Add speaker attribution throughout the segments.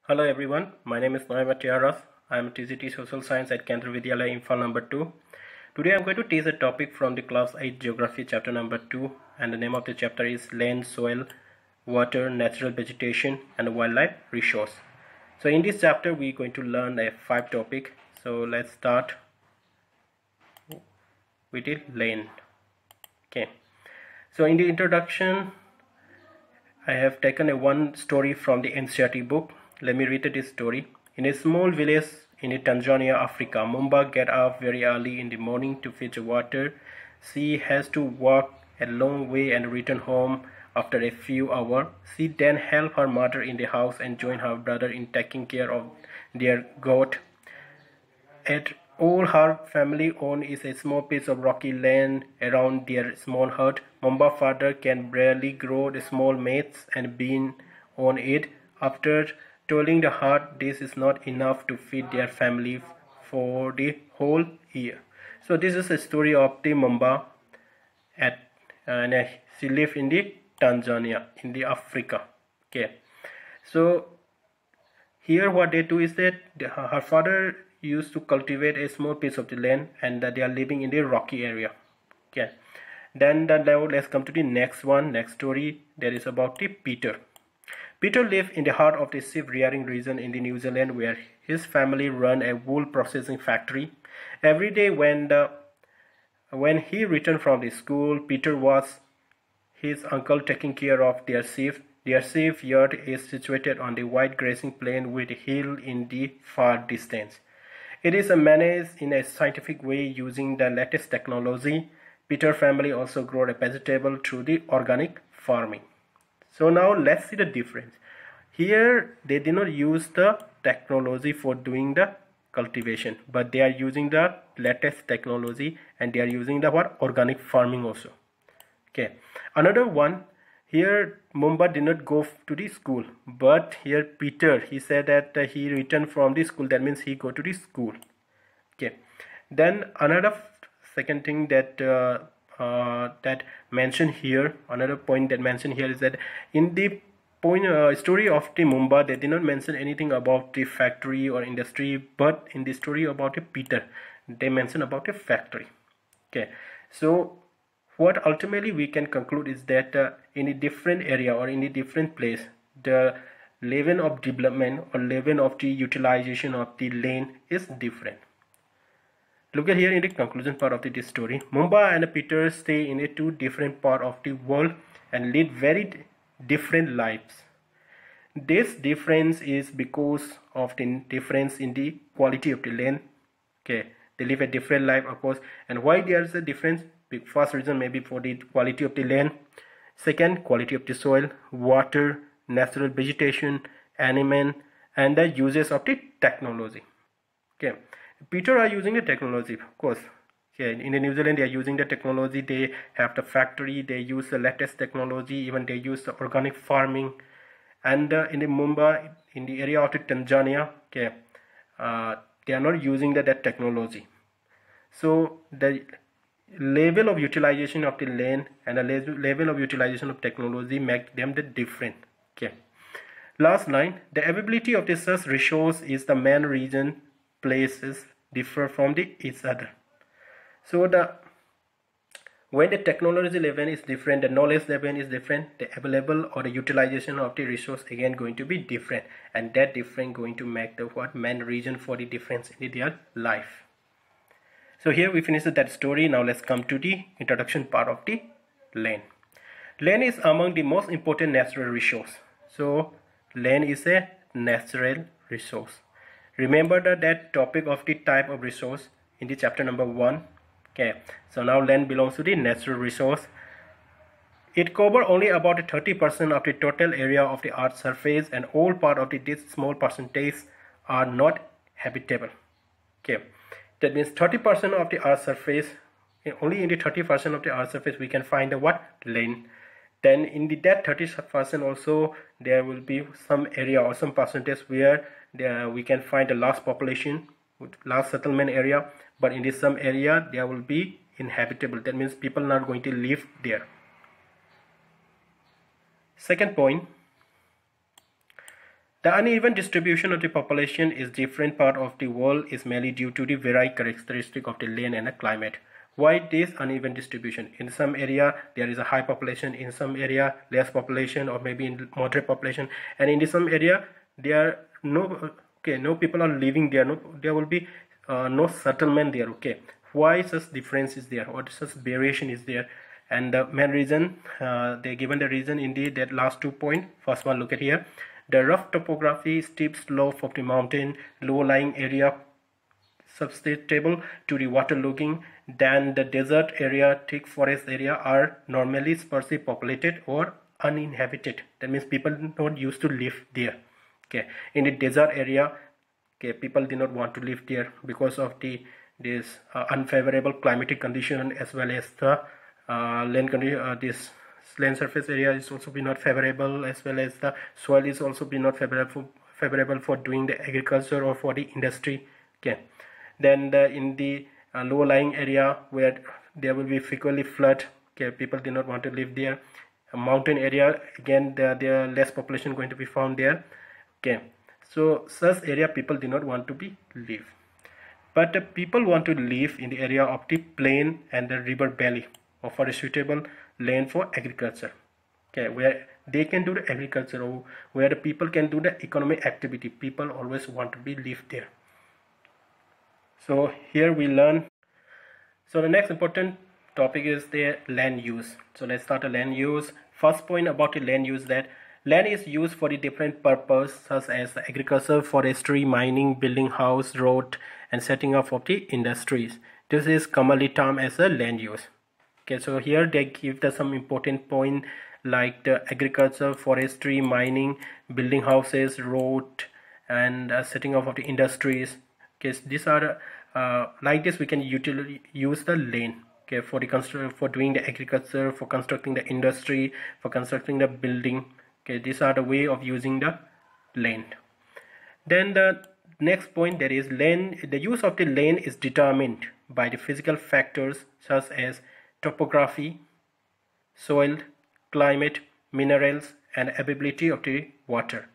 Speaker 1: Hello everyone, my name is Noema Tiaras. I am TGT Social Science at Kendra Vidyalaya Info number 2. Today I am going to teach a topic from the Class 8 Geography chapter number 2, and the name of the chapter is Land, Soil, Water, Natural Vegetation and Wildlife Resource. So in this chapter we are going to learn 5 topics. So let's start with the land. Okay. So in the introduction I have taken one story from the NCERT book. Let me read this story. In a small village in Tanzania, Africa, Mumba gets up very early in the morning to fetch water. She has to walk a long way and return home after a few hours. She then helps her mother in the house and joins her brother in taking care of their goat. All her family owns is a small piece of rocky land around their small hut. Mumba's father can barely grow the small maize and beans on it. After toiling the hut, this is not enough to feed their family for the whole year. So this is a story of the Mumba and she lives in the Tanzania, in the Africa. Okay. So here what they do is that her father used to cultivate a small piece of the land, and they are living in the rocky area. Okay. Then now let's come to the next story. That is about the Peter. Peter lived in the heart of the sheep rearing region in the New Zealand, where his family run a wool processing factory. Every day when he returned from the school, Peter was his uncle taking care of their sheep. Their sheep yard is situated on the wide grazing plain with a hill in the far distance. It is managed in a scientific way using the latest technology. Peter's family also grow a vegetable through the organic farming. So now let's see the difference. Here they did not use the technology for doing the cultivation, but they are using the latest technology, and they are using the organic farming also. Okay. Another one, here Mumba did not go to the school, but here Peter, he said that he returned from the school. That means he go to the school. Okay. Then another second thing that mentioned here, another point that mentioned here is that in the story of the Mumba, they did not mention anything about the factory or industry, but in the story about the Peter, they mention about a factory. Okay. So what ultimately we can conclude is that in a different area or in a different place, the level of development or level of the utilization of the land is different. Look at here in the conclusion part of this story. Mumba and Peter stay in a two different parts of the world and lead very different lives. This difference is because of the difference in the quality of the land. Okay, they live a different life, of course. And why there is a difference? First reason maybe for the quality of the land. Second, quality of the soil, water, natural vegetation, animal, and the uses of the technology. Okay, Peter are using the technology, of course. Okay, in the New Zealand they are using the technology. They have the factory. They use the latest technology. Even they use the organic farming. And in the Mumbai, in the area of the Tanzania, okay, they are not using that technology. So the level of utilization of the land and the level of utilization of technology make them the different. Okay. Last line, the availability of the such resource is the main reason places differ from each other. So when the technology level is different, the knowledge level is different, the available or the utilization of the resource again going to be different, and that different going to make the main reason for the difference in their life. So here we finished that story. Now let's come to the introduction part of the land. Land is among the most important natural resource. So land is a natural resource. Remember that topic of the type of resource in the chapter number 1. Okay. So now land belongs to the natural resource. It covers only about 30% of the total area of the earth's surface, and all part of this small percentage are not habitable. Okay. That means 30% of the earth's surface, only in the 30% of the earth's surface we can find the land. Then in that 30% also there will be some area or some percentage where we can find a large population, large settlement area, but in this some area there will be inhabitable. That means people are not going to live there. Second point, The uneven distribution of the population in different part of the world is mainly due to the varied characteristic of the land and the climate. Why this uneven distribution? In some area there is a high population, in some area less population, or maybe in moderate population, and in some area there are no people are living there. There will be no settlement there. Okay, why such difference is there, or such variation is there? And the main reason, they given the reason in that last 2 points. First one, look at here. The rough topography, steep slope of the mountain, low-lying area susceptible to the waterlogging than the desert area, thick forest area are normally sparsely populated or uninhabited. That means people not used to live there. Okay, in the desert area, okay, people do not want to live there because of this unfavorable climatic condition, as well as the land condition. This land surface area is also be not favorable, as well as the soil is also be not favorable for doing the agriculture or for the industry. Okay, then in the low-lying area where there will be frequently flood, okay, people do not want to live there. A mountain area, again there are less population going to be found there. Okay, so such area people do not want to be live, but people want to live in the area of the plain and the river valley, or for a suitable land for agriculture. Okay, where they can do the agriculture, or where the people can do the economic activity. People always want to be live there. So here we learn. So the next important topic is the land use. So let's start the land use. First point about the land use, that land is used for the different purpose, such as agriculture, forestry, mining, building house, road, and setting up of the industries. This is commonly termed as a land use. Okay, so here they give some important point like the agriculture, forestry, mining, building houses, road, and setting up of the industries. Okay, these are like this we can use the land, okay, for doing the agriculture, for constructing the industry, for constructing the building. Okay, these are the way of using the land. Then the next point, that is land. The use of the land is determined by the physical factors such as topography, soil, climate, minerals, and availability of the water.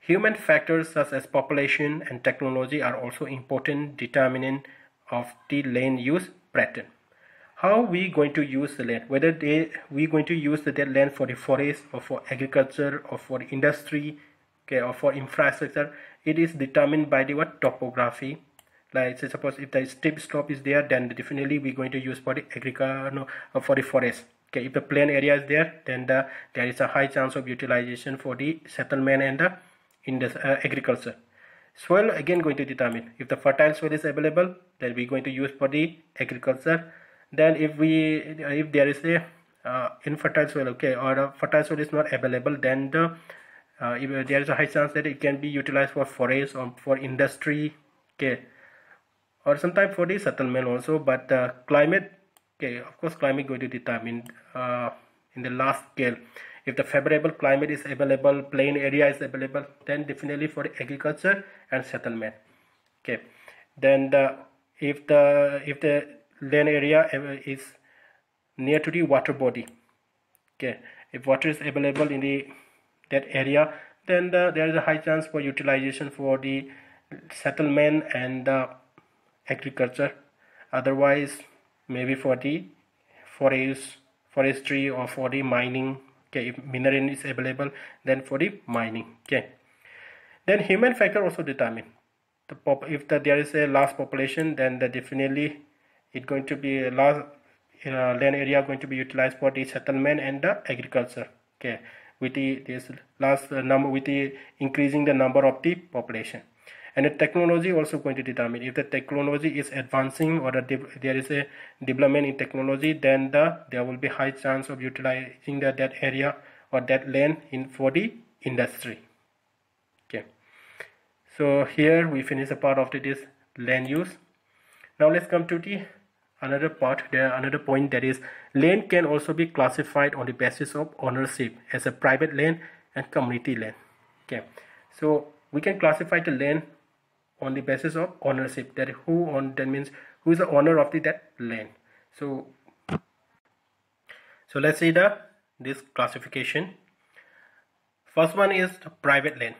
Speaker 1: Human factors such as population and technology are also important determinant of the land use pattern. How we going to use the land? Whether we going to use the land for the forest, or for agriculture, or for industry, okay, or for infrastructure, it is determined by the topography. Like, say, suppose if the steep slope is there, then definitely we're going to use for the agriculture, for the forest. Okay, if the plain area is there, then there is a high chance of utilization for the settlement and the agriculture. Soil again going to determine. If the fertile soil is available, then we're going to use for the agriculture. Then if there is a infertile soil, okay, or a fertile soil is not available, then if there is a high chance that it can be utilized for forest or for industry, okay, or sometimes for the settlement also. But climate, okay, of course climate going to determine in the last scale. If the favorable climate is available, plain area is available, then definitely for agriculture and settlement. Okay, then if the land area is near to the water body, okay, if water is available in that area, then there is a high chance for utilization for the settlement and agriculture. Otherwise, maybe for the forestry, or for the mining. Okay, if mineral is available, then for the mining. Okay, then human factor also determine if there is a large population, then definitely it going to be a large land area going to be utilized for the settlement and the agriculture. Okay, with this last number, with the increasing the number of the population. And the technology also going to determine. If the technology is advancing, or there is a development in technology, then there will be high chance of utilizing that area or that land for the industry. Okay, so here we finish a part of this land use. Now let's come to the another part. Another point, that is land can also be classified on the basis of ownership as a private land and community land. Okay, so we can classify the land on the basis of ownership, that means who is the owner of that land. So let's see this classification. First one is private land.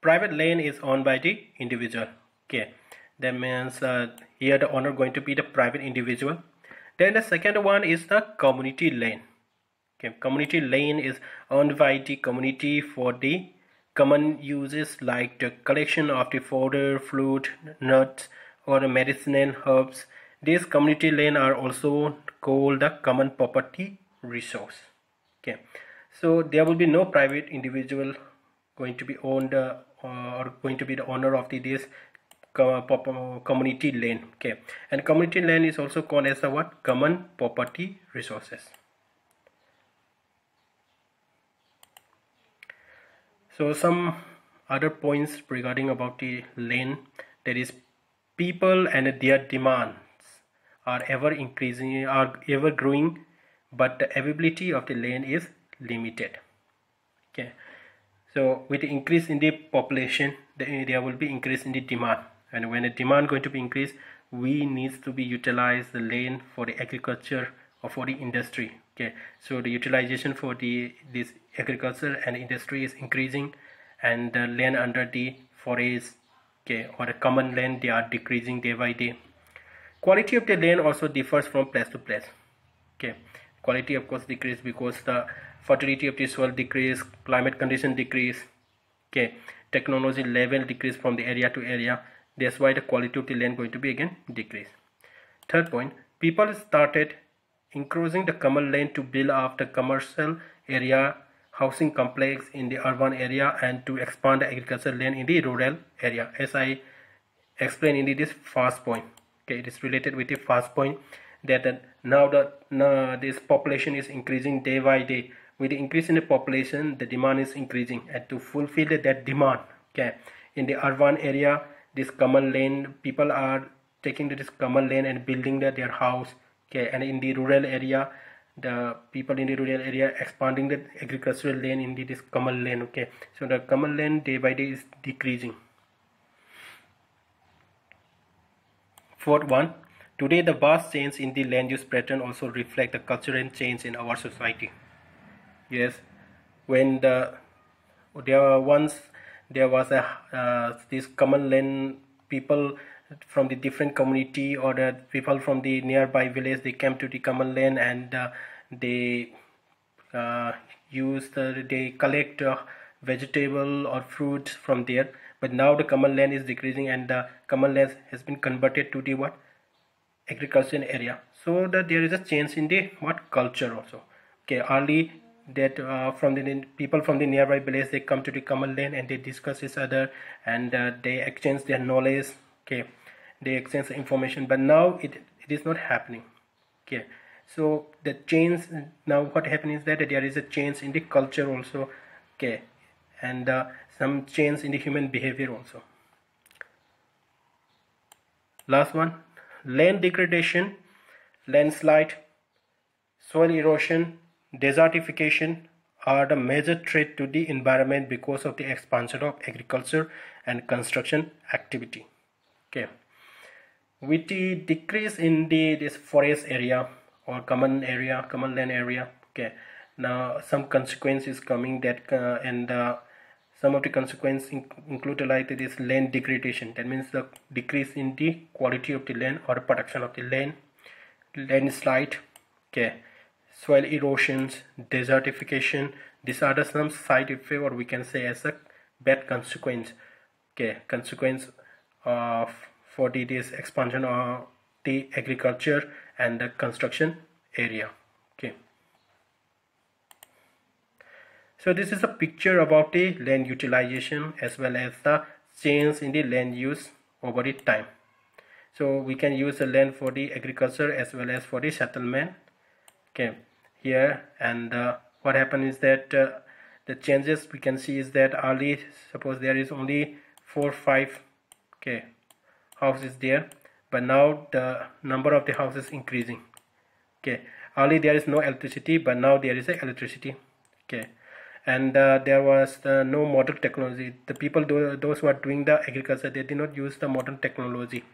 Speaker 1: Private land is owned by the individual. Okay, that means here the owner going to be the private individual. Then the second one is the community land. Okay, community land is owned by the community for the common uses like the collection of the fodder, fruit, nuts, or the medicinal herbs. These community land are also called the common property resource. Okay, so there will be no private individual going to be owned or going to be the owner of this community land. Okay, and community land is also called as the what? Common property resources. So some other points regarding about the land, that is, people and their demands are ever increasing, are ever growing, but the availability of the land is limited. Okay, so with the increase in the population, there will be increase in the demand, and when the demand going to be increased, we need to be utilize the land for the agriculture or for the industry. Okay, so the utilization for this agriculture and industry is increasing, and the land under the forest, okay, or the common land, they are decreasing day by day. Quality of the land also differs from place to place. Okay, quality of course decrease because the fertility of the soil decrease, climate condition decrease. Okay, technology level decrease from the area to area. That's why the quality of the land going to be again decrease. Third point, people started increasing the common land to build up the commercial area, housing complex in the urban area, and to expand the agricultural land in the rural area, as I explained in this first point. Okay, it is related with the first point that now this population is increasing day by day. With the increase in the population, the demand is increasing, and to fulfill that demand, okay, in the urban area, this common land, people are taking this common land and building their house. Okay, and in the rural area, the people in the rural area expanding the agricultural land in this common land. Okay, so the common land day by day is decreasing. Fourth one, today the vast change in the land use pattern also reflect the cultural change in our society. Yes, when there was a this common land, people from the different community or the people from the nearby village, they came to the common land, and they they collect vegetable or fruits from there. But now the common land is decreasing, and the common land has been converted to the what? Agricultural area. So that there is a change in the what? Culture also. Okay, early that from the people from the nearby village, they come to the common land and they discuss each other, and they exchange their knowledge. Okay, they exchange information, but now it is not happening. Okay, so the change now, what happens is that there is a change in the culture also. Okay, and some change in the human behavior also. Last one, land degradation, landslide, soil erosion, desertification are the major threat to the environment because of the expansion of agriculture and construction activity. Okay, with the decrease in this forest area or common land area, okay, now some consequence is coming that and some of the consequences include like this land degradation. That means the decrease in the quality of the land or production of the land, landslide, okay, soil erosions, desertification. These are the some side effect, or we can say as a bad consequence. Okay, consequence of for this expansion of the agriculture and the construction area. Okay, so this is a picture about the land utilization as well as the change in the land use over the time. So we can use the land for the agriculture as well as for the settlement. Okay, here, and what happened is that the changes we can see is that early, suppose there is only 4 5 okay houses there, but now the number of the houses increasing. Okay, early there is no electricity, but now there is a electricity. Okay, and there was no modern technology. The people, those who are doing the agriculture, they did not use the modern technology.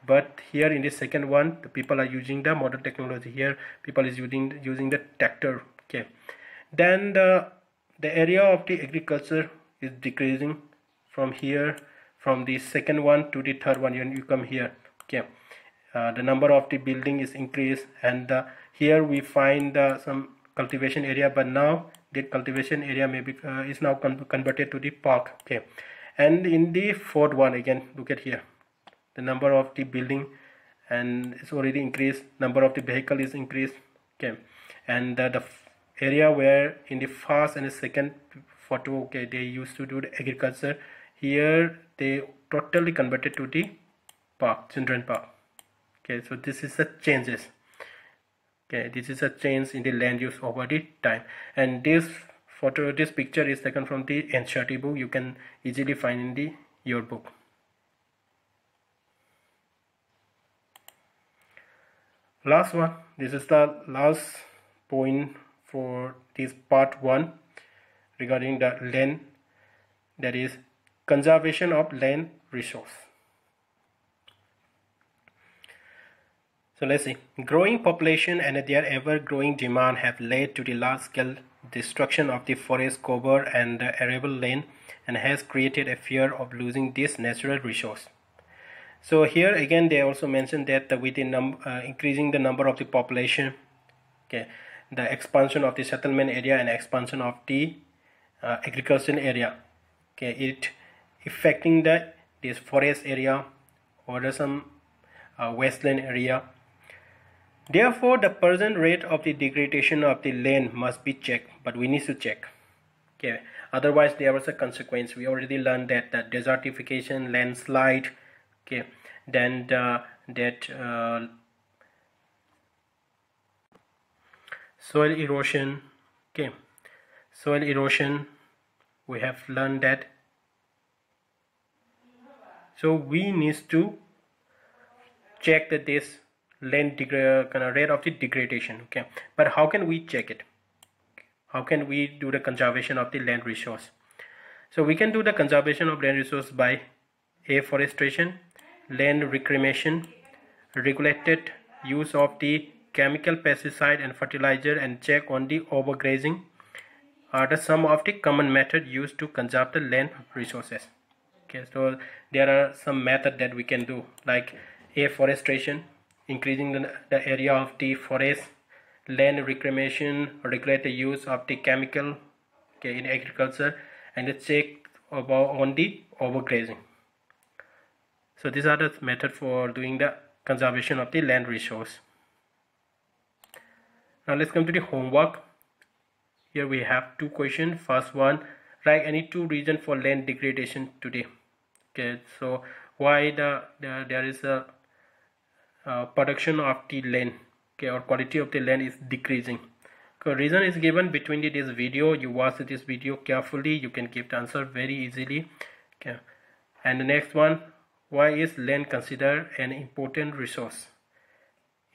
Speaker 1: But here in the second one, the people are using the modern technology. Here people is using the tractor. Okay, then the area of the agriculture is decreasing from here, from the second one to the third one, you come here. Okay, the number of the building is increased, and here we find some cultivation area, but now the cultivation area maybe is now converted to the park. Okay, and in the fourth one, again look at here, the number of the building and it's already increased, number of the vehicle is increased. Okay, and the area where in the first and the second photo, okay, they used to do the agriculture, here they totally converted to the park, children park. Okay, so this is the changes. Okay, this is a change in the land use over the time. And this photo, this picture is taken from the NCERT book. You can easily find in your book. Last one, this is the last point for this part 1 regarding the land, that is conservation of land resource. So let's see. Growing population and their ever-growing demand have led to the large-scale destruction of the forest cover and the arable land, and has created a fear of losing this natural resource. So here again they also mentioned that with the increasing the number of the population, okay, the expansion of the settlement area and expansion of the agricultural area, okay, it affecting this forest area or some wasteland area. Therefore, the present rate of the degradation of the land must be checked, but we need to check. Okay, otherwise there was a consequence. We already learned that the desertification, landslide, okay, then soil erosion. Okay, soil erosion, we have learned that. So we need to check that this land rate of the degradation. Okay, but how can we check it? How can we do the conservation of the land resource? So we can do the conservation of land resource by afforestation, land reclamation, regulated use of the chemical pesticide and fertilizer, and check on the overgrazing are the some of the common method used to conserve the land resources. Okay, so there are some method that we can do, like afforestation, increasing the area of the forest, land reclamation, regulate the use of the chemical, okay, in agriculture, and check about on the overgrazing. So these are the method for doing the conservation of the land resource. Now let's come to the homework. Here we have two questions. First one, write any two reasons for land degradation today. Okay, so why there is a production of the land, okay, or quality of the land is decreasing. So reason is given between this video. You watch this video carefully, you can give the answer very easily. Okay, and the next one, why is land considered an important resource?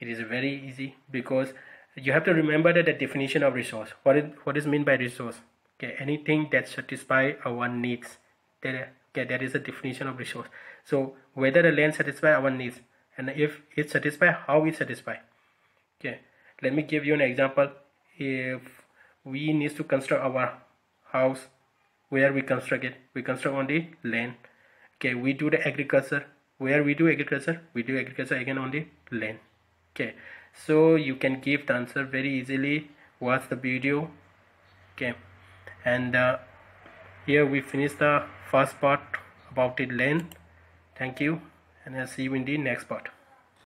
Speaker 1: It is very easy, because you have to remember that the definition of resource. What is meant by resource? Okay, anything that satisfies our needs. Okay, that is the definition of resource. So whether the land satisfies our needs, and if it satisfies, how it satisfies. Okay, let me give you an example. If we need to construct our house, where we construct it? We construct on the land. Okay, we do the agriculture. Where we do agriculture? We do agriculture again on the land. Okay, so you can give the answer very easily. Watch the video. Okay, and here we finish the first part about the land. Thank you, and I'll see you in the next part.